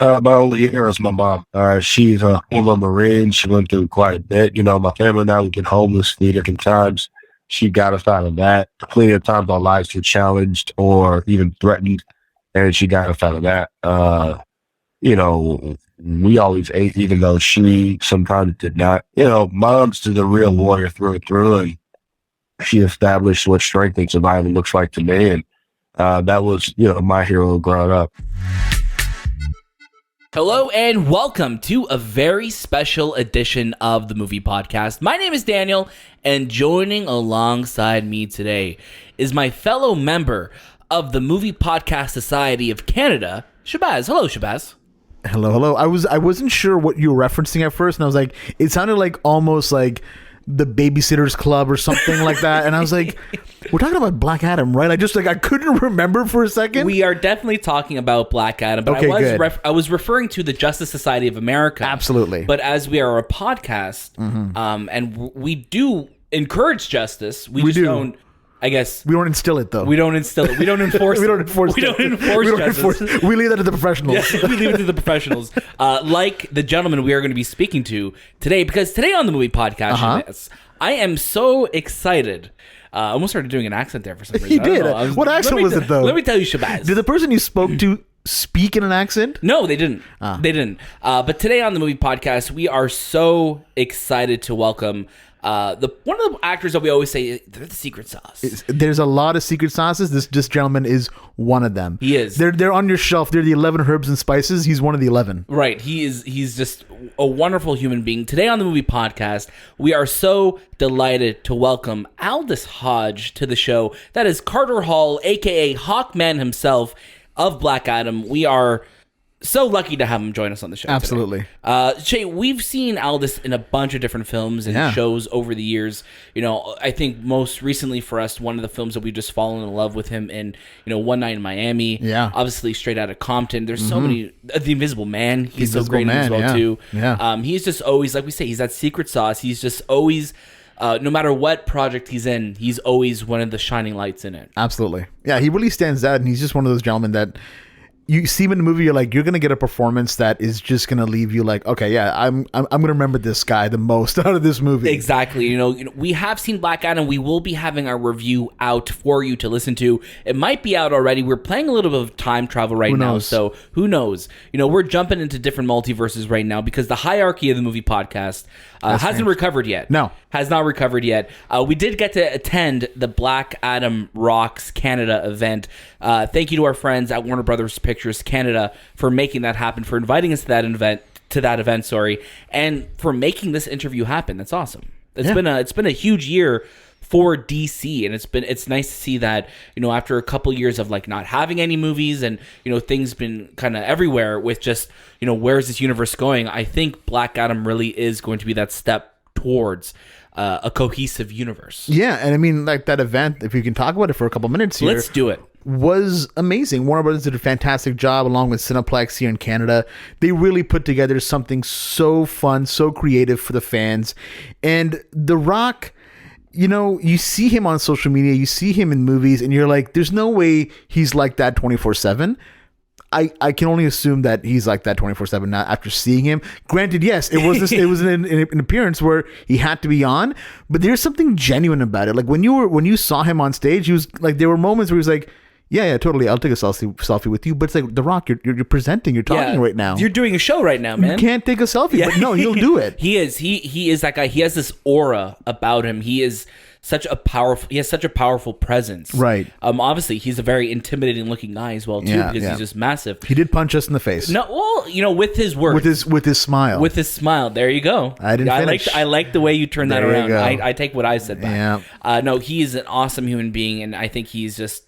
My only heir is my mom. She's a former Marine. She went through quite a bit. My family and I would get homeless 3 different times. She got us out of that. Plenty of times our lives were challenged or even threatened, and she got us out of that. We always ate, even though she sometimes did not. Mom's is a real warrior through and through, and she established what strength and survival looks like to me. And that was, my hero growing up. Hello and welcome to a very special edition of the Movie Podcast. My name is Daniel, and joining alongside me today is my fellow member of the Movie Podcast Society of Canada, Shabazz. Hello, Shabazz. Hello. I wasn't sure what you were referencing at first, and I was like, it sounded like almost like the Babysitters Club or something like that, and I was like, we're talking about Black Adam, right? I couldn't remember for a second. We are definitely talking about Black Adam, but Okay, I was referring to the Justice Society of America. Absolutely. But as we are a podcast, and we do encourage justice, we just don't. I guess we don't instill it, though. We don't instill it. We don't enforce. We don't enforce. We don't enforce justice. We leave that to the professionals. Yeah, we leave it to the professionals, like the gentleman we are going to be speaking to today. Because today on the Movie Podcast, Shabazz, I am so excited. I almost started doing an accent there for some reason. You did. What accent was it, though? Let me tell you, Shabazz. Did the person you spoke to speak in an accent? No, they didn't. They didn't. But today on the Movie Podcast, we are so excited to welcome one of the actors that we always say they're the secret sauce. There's a lot of secret sauces. This gentleman is one of them. He is. They're on your shelf. They're the 11 herbs and spices. He's one of the 11. Right. He's just a wonderful human being. Today on the Movie Podcast, we are so delighted to welcome Aldis Hodge to the show. That is Carter Hall, aka Hawkman himself of Black Adam. We are so lucky to have him join us on the show. Absolutely. Shay, we've seen Aldis in a bunch of different films and shows over the years. I think most recently for us, one of the films that we've just fallen in love with him in, One Night in Miami. Yeah. Obviously, Straight Outta Compton. There's so many. The Invisible Man. He's so great in as well, too. Yeah. He's just always, like we say, he's that secret sauce. He's just always, no matter what project he's in, he's always one of the shining lights in it. Absolutely. Yeah, he really stands out, and he's just one of those gentlemen that you see him in the movie, you're like, you're going to get a performance that is just going to leave you like, okay, yeah, I'm going to remember this guy the most out of this movie. Exactly. We have seen Black Adam. We will be having our review out for you to listen to. It might be out already. We're playing a little bit of time travel right now, so who knows? We're jumping into different multiverses right now because the hierarchy of the Movie Podcast hasn't recovered yet. No. Has not recovered yet. We did get to attend the Black Adam Rocks Canada event. Thank you to our friends at Warner Brothers Pictures Canada for making that happen, for inviting us to that event, and for making this interview happen. That's awesome. It's been a huge year for DC, and it's nice to see that, after a couple years of like not having any movies and, things been kind of everywhere with just, where's this universe going? I think Black Adam really is going to be that step towards a cohesive universe. Yeah, and I mean, like that event, if you can talk about it for a couple minutes here. Let's do it. Was amazing. Warner Brothers did a fantastic job along with Cineplex here in Canada. They really put together something so fun, so creative for the fans. And The Rock, you see him on social media, you see him in movies, and you're like, there's no way he's like that 24/7. I can only assume that he's like that 24/7 now after seeing him. Granted, yes, it was an appearance where he had to be on, but there's something genuine about it. Like when you saw him on stage, he was like, there were moments where he was like, yeah, totally, I'll take a selfie with you. But it's like, The Rock, you're presenting, you're talking right now. You're doing a show right now, man. You can't take a selfie, but no, he'll do it. He is that guy. He has this aura about him. He has such a powerful presence. Right. Obviously, he's a very intimidating looking guy as well, too, because he's just massive. He did punch us in the face. No, well, with his words. With his smile. With his smile. There you go. I didn't finish. I like the way you turned that around. Go. I take what I said back. Yeah. No, he is an awesome human being, and I think he's just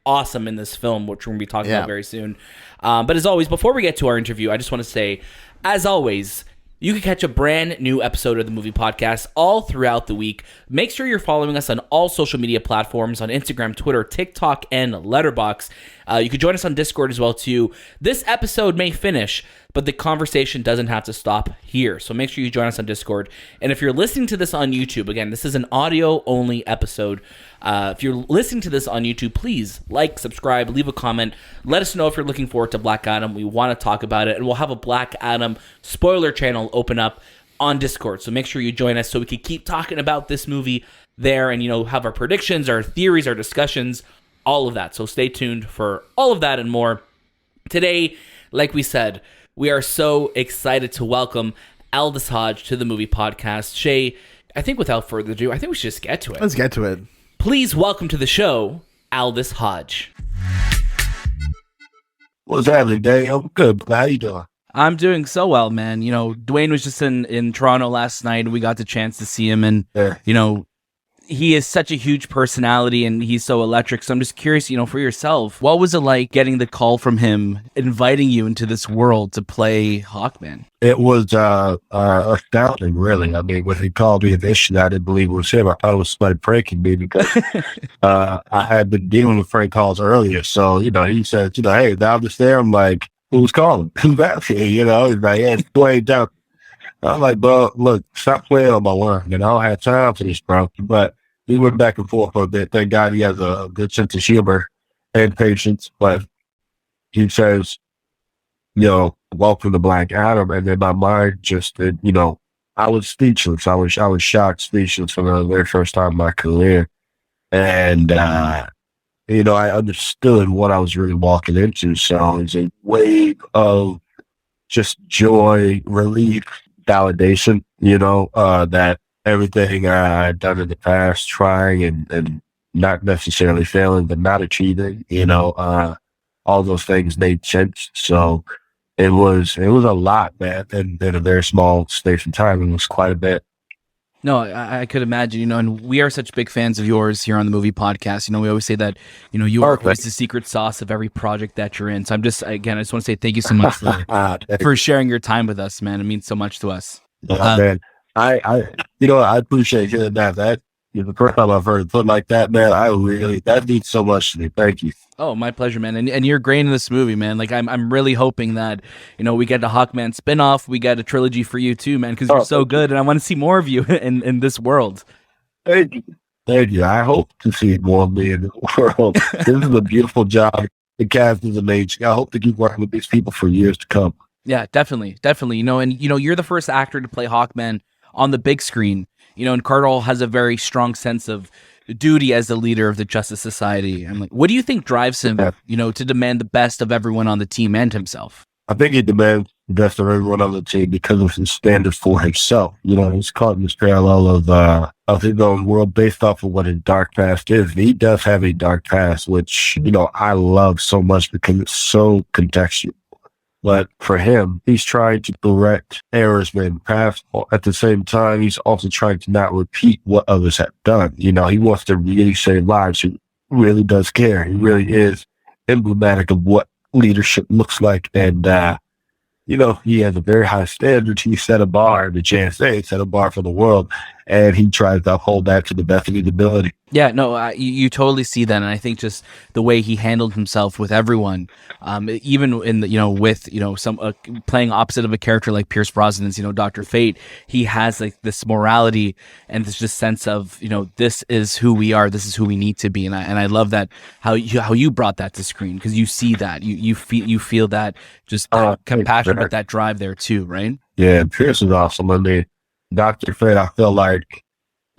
awesome in this film, which we're going to be talking about very soon. But as always, before we get to our interview, I just want to say, as always, you can catch a brand new episode of the Movie Podcast all throughout the week. Make sure you're following us on all social media platforms on Instagram, Twitter, TikTok, and Letterboxd. You can join us on Discord as well too. This episode may finish, but the conversation doesn't have to stop here. So make sure you join us on Discord. And if you're listening to this on YouTube, again, this is an audio-only episode. If you're listening to this on YouTube, please like, subscribe, leave a comment. Let us know if you're looking forward to Black Adam. We want to talk about it. And we'll have a Black Adam spoiler channel open up on Discord. So make sure you join us so we can keep talking about this movie there and, have our predictions, our theories, our discussions, all of that. So stay tuned for all of that and more. Today, like we said, we are so excited to welcome Aldis Hodge to the movie podcast. Shay, I think without further ado, I think we should just get to it. Let's get to it. Please welcome to the show, Aldis Hodge. What's happening, Dave? I'm good. How you doing? I'm doing so well, man. Dwayne was just in Toronto last night, and we got the chance to see him, and, he is such a huge personality, and he's so electric. So I'm just curious, for yourself, what was it like getting the call from him, inviting you into this world to play Hawkman? It was astounding, really. I mean, when he called me initially, I didn't believe it was him. I thought it was somebody pranking me because I had been dealing with prank calls earlier. So, he said, hey, now I'm just there. I'm like, who's calling? Who's asking? He's like, yeah, it's Dwayne Johnson. I'm like, bro, look, stop playing on my line. I don't have time for this, bro. But we went back and forth for a bit. Thank God he has a good sense of humor and patience. But he says, welcome to Black Adam. And then my mind just, I was speechless. I was shocked, speechless for the very first time in my career. And, I understood what I was really walking into. So it's a wave of just joy, relief, validation, that everything I'd done in the past, trying and not necessarily failing, but not achieving, all those things made sense. So it was a lot, man. And in a very small space of time, it was quite a bit. No, I could imagine, and we are such big fans of yours here on the movie podcast. We always say that, you are always the secret sauce of every project that you're in. So I just want to say thank you so much for sharing your time with us, man. It means so much to us. Man, I appreciate hearing that. The first time I've heard it put like that, man, that means so much to me. Thank you. Oh, my pleasure, man. And you're great in this movie, man. Like I'm really hoping that, we get a Hawkman spinoff. We get a trilogy for you too, man, because you're so good. And I want to see more of you in this world. Thank you. Thank you. I hope to see more of me in the world. This is a beautiful job. The cast is amazing. I hope to keep working with these people for years to come. Yeah, definitely. And, you're the first actor to play Hawkman on the big screen. And Cardinal has a very strong sense of duty as the leader of the Justice Society. I'm like, what do you think drives him, to demand the best of everyone on the team and himself? I think he demands the best of everyone on the team because of his standards for himself. He's caught in this parallel of his own world based off of what his dark past is. And he does have a dark past, which, I love so much because it's so contextual. But for him, he's trying to correct errors made in the past. At the same time, he's also trying to not repeat what others have done. He wants to really save lives. He really does care. He really is emblematic of what leadership looks like. And, he has a very high standard. He set a bar, the JSA set a bar for the world, and he tries to uphold that to the best of his ability. Yeah, no, you totally see that, and I think just the way he handled himself with everyone, even in the, with some playing opposite of a character like Pierce Brosnan's, Dr. Fate, he has like this morality and this just sense of this is who we are, this is who we need to be, and I love that how you brought that to screen because you see that you feel that just compassion, but that drive there too, right? Yeah, Pierce is awesome. I mean, Dr. Fate, I feel like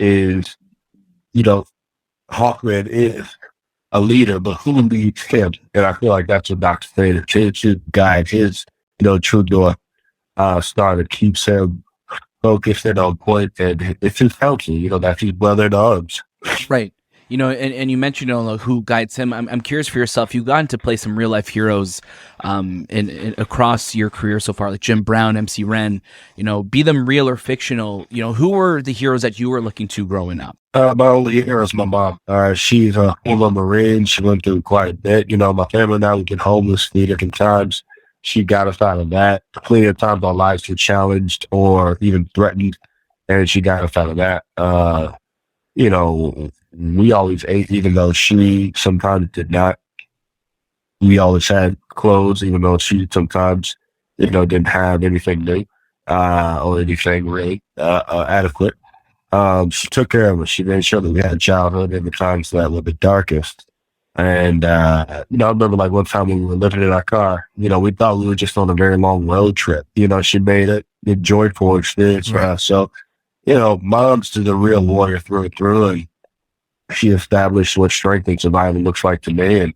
is Hawkman is a leader, but who leads him? And I feel like that's what Dr. Fate is. His guide, his, true north star that keeps him focused and on point. And it's his counsel, that's his brother in arms. Right. And you mentioned who guides him. I'm curious for yourself. You've gotten to play some real life heroes in across your career so far, like Jim Brown, MC Ren. Be them real or fictional. Who were the heroes that you were looking to growing up? My only hero is my mom. She's a former Marine. She went through quite a bit. My family now we get homeless 3 different times. She got us out of that. Plenty of times our lives were challenged or even threatened, and she got us out of that. We always ate, even though she sometimes did not. we always had clothes, even though she sometimes, didn't have anything new, or anything really, adequate. She took care of us. She made sure that we had a childhood in the times that were the darkest. And, I remember like one time when we were living in our car, we thought we were just on a very long road trip. She made it a joyful experience for us. So, mom's the real warrior through and through. And she established what strength and survival looks like to me. And,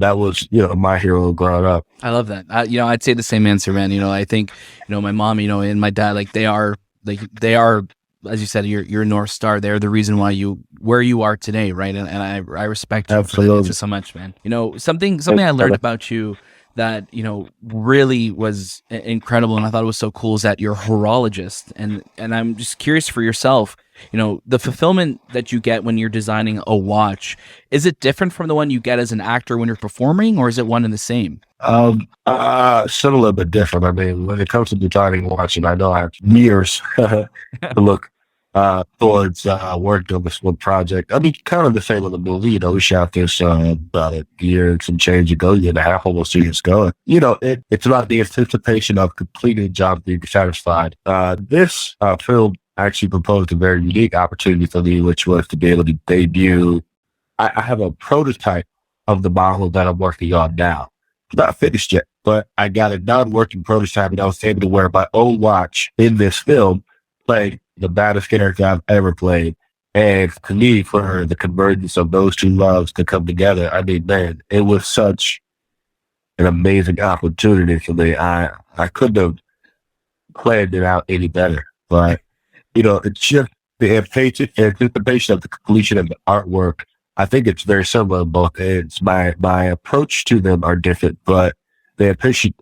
that was, my hero growing up. I love that. I'd say the same answer, man. I think, my mom, and my dad, they are, as you said, you're a North Star. They're the reason why where you are today, right? And I respect you Absolutely. so much, man. Something I learned about you that really was incredible, and I thought it was so cool is that you're a horologist, and I'm just curious for yourself. The fulfillment that you get when you're designing a watch, is it different from the one you get as an actor when you're performing, or is it one and the same? Similar but different. I mean, when it comes to designing a watch, and I know I have years to look towards working on this one project. I mean, kind of the same with the movie. We shot this about a year and some change ago, year and a half, almost 2 years ago. It's about the anticipation of completing a job, being satisfied. This film actually proposed a very unique opportunity for me, which was to be able to debut. I have a prototype of the model that I'm working on now. It's not finished yet, but I got a non-working prototype, and I was able to wear my own watch in this film, playing the baddest character I've ever played. And to me, for the convergence of those two loves to come together, I mean, man, it was such an amazing opportunity for me. I couldn't have planned it out any better. But, it's just the anticipation of the completion of the artwork. I think it's very similar on both ends. My approach to them are different, but the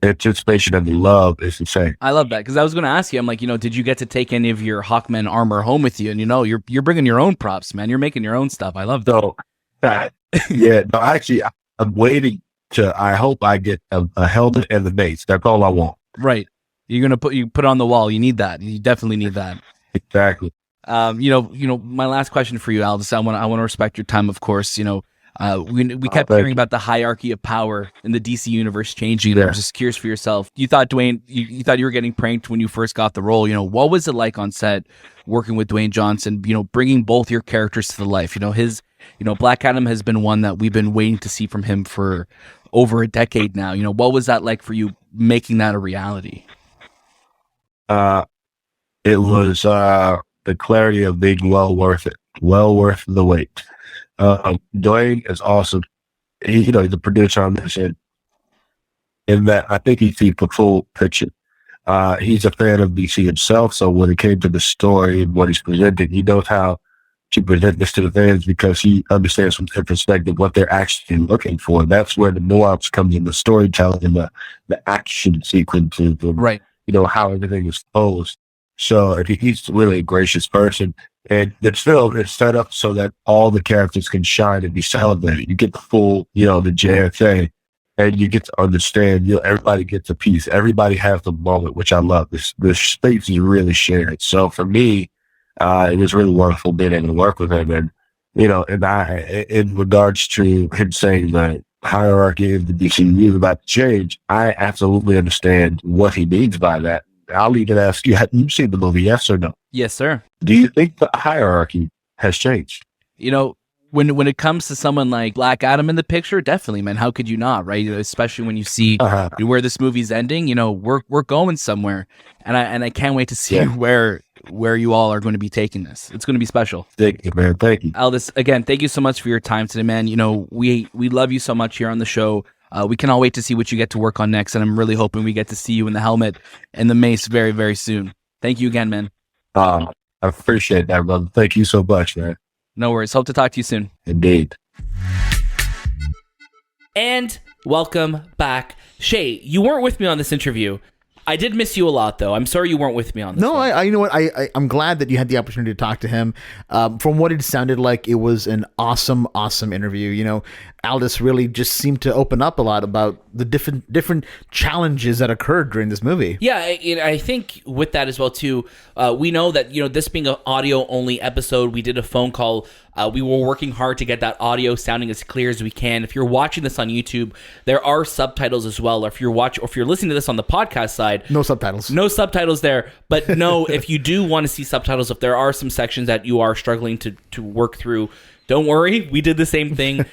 anticipation and the love is the same. I love that, because I was going to ask you, I'm like, did you get to take any of your Hawkman armor home with you? And you're bringing your own props, man. You're making your own stuff. I love that. So, actually, I'm waiting I hope I get a helmet and the mace. That's all I want. Right. You're going to put it on the wall. You need that. You definitely need that. Exactly. My last question for you, Aldis. I want to respect your time, of course. We kept hearing about the hierarchy of power in the DC universe changing. I was just curious for yourself. You thought Dwayne, you thought you were getting pranked when you first got the role. What was it like on set working with Dwayne Johnson? Bringing both your characters to the life. His, Black Adam has been one that we've been waiting to see from him for over a decade now. What was that like for you making that a reality? It was the clarity of being well worth it, well worth the wait. Dwayne is awesome. He's the producer on this, and in that I think he sees the full picture. He's a fan of DC himself, so when it came to the story and what he's presenting, he knows how to present this to the fans because he understands from their perspective what they're actually looking for. That's where the nuance comes in, the storytelling and the action sequences, and, right? How everything is posed. So he's really a gracious person. And the film is set up so that all the characters can shine and be celebrated. You get the full, the JFA, and you get to understand, everybody gets a piece. Everybody has the moment, which I love. The space is really shared. So for me, it was really wonderful being able to work with him. And, in regards to him saying that hierarchy of the DCEU is about to change, I absolutely understand what he means by that. I'll even ask you, have you seen the movie, yes or no? Yes, sir. Do you think the hierarchy has changed? When it comes to someone like Black Adam in the picture, definitely, man. How could you not, right? Especially when you see where this movie's ending. We're going somewhere, and I can't wait to see where you all are going to be taking this. It's going to be special. Thank you, man. Thank you, Aldis. Again, thank you so much for your time today, man. We love you so much here on the show. We cannot wait to see what you get to work on next, and I'm really hoping we get to see you in the helmet and the mace very, very soon. Thank you again, man. I appreciate that, brother. Thank you so much, man. No worries. Hope to talk to you soon. Indeed. And welcome back. Shahi, you weren't with me on this interview. I did miss you a lot, though. I'm sorry you weren't with me on this. No, you know what? I'm glad that you had the opportunity to talk to him. From what it sounded like, it was an awesome interview. Aldis really just seemed to open up a lot about the different challenges that occurred during this movie. Yeah, I think with that as well too, we know that this being an audio only episode, we did a phone call We were working hard to get that audio sounding as clear as we can. If you're watching this on YouTube, there are subtitles as well. Or if you're listening to this on the podcast side, No subtitles. no subtitles there. But no, if you do want to see subtitles, if there are some sections that you are struggling to work through, don't worry. We did the same thing.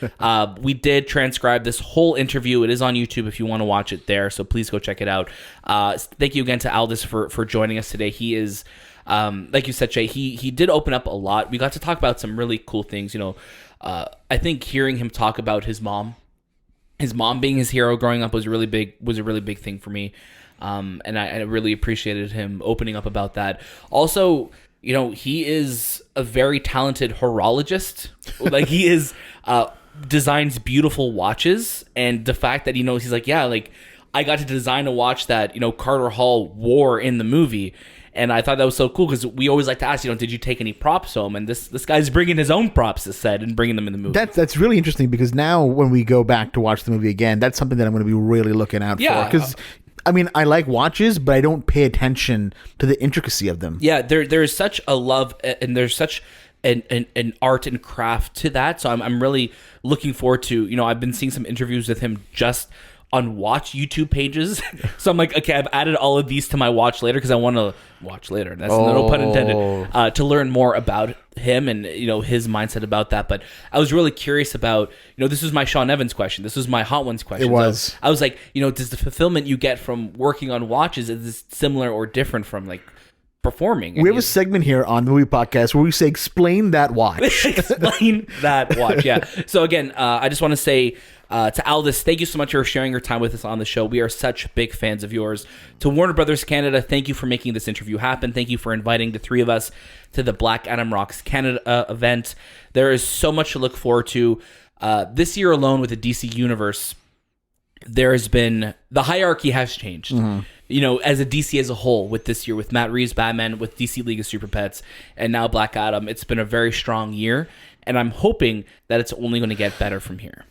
We did transcribe this whole interview. It is on YouTube if you want to watch it there. So please go check it out. Thank you again to Aldis for joining us today. He is, like you said, Shay, he did open up a lot. We got to talk about some really cool things. I think hearing him talk about his mom being his hero growing up was a really big thing for me. And I really appreciated him opening up about that. Also, he is a very talented horologist. Like, he is designs beautiful watches, and the fact that he's like, yeah, like, I got to design a watch that Carter Hall wore in the movie, and I thought that was so cool because we always like to ask, did you take any props home? And this guy's bringing his own props to set and bringing them in the movie. That's really interesting because now when we go back to watch the movie again, that's something that I'm going to be really looking out for. Because I like watches, but I don't pay attention to the intricacy of them. Yeah, there's such a love and there's such an art and craft to that. So I'm really looking forward to, I've been seeing some interviews with him just on watch YouTube pages. So I'm like, okay, I've added all of these to my watch later because I want to watch later. That's no pun intended. To learn more about him and his mindset about that. But I was really curious about this was my Sean Evans question. This was my Hot Ones question. It was. So I was like, does the fulfillment you get from working on watches, is this similar or different from like performing? We have a segment here on the Movie Podcast where we say, explain that watch. Explain that watch. Yeah. So again, I just want to say to Aldis, thank you so much for sharing your time with us on the show. We are such big fans of yours. To Warner Brothers Canada, thank you for making this interview happen. Thank you for inviting the three of us to the Black Adam Rocks Canada event. There is so much to look forward to. This year alone with the DC Universe, there has been, the hierarchy has changed. Mm-hmm. As a DC as a whole, with this year, with Matt Reeves' Batman, with DC League of Super Pets, and now Black Adam, it's been a very strong year, and I'm hoping that it's only going to get better from here.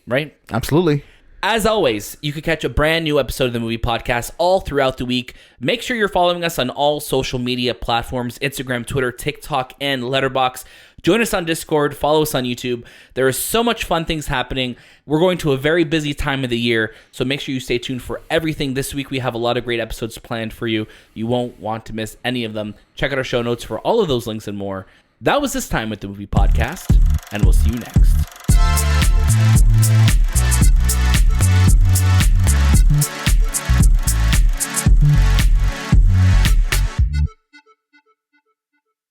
Right? Absolutely. As always, you can catch a brand new episode of the Movie Podcast all throughout the week. Make sure you're following us on all social media platforms, Instagram, Twitter, TikTok, and Letterboxd. Join us on Discord. Follow us on YouTube. There is so much fun things happening. We're going to a very busy time of the year, so make sure you stay tuned for everything. This week, we have a lot of great episodes planned for you. You won't want to miss any of them. Check out our show notes for all of those links and more. That was This Time with the Movie Podcast, and we'll see you next.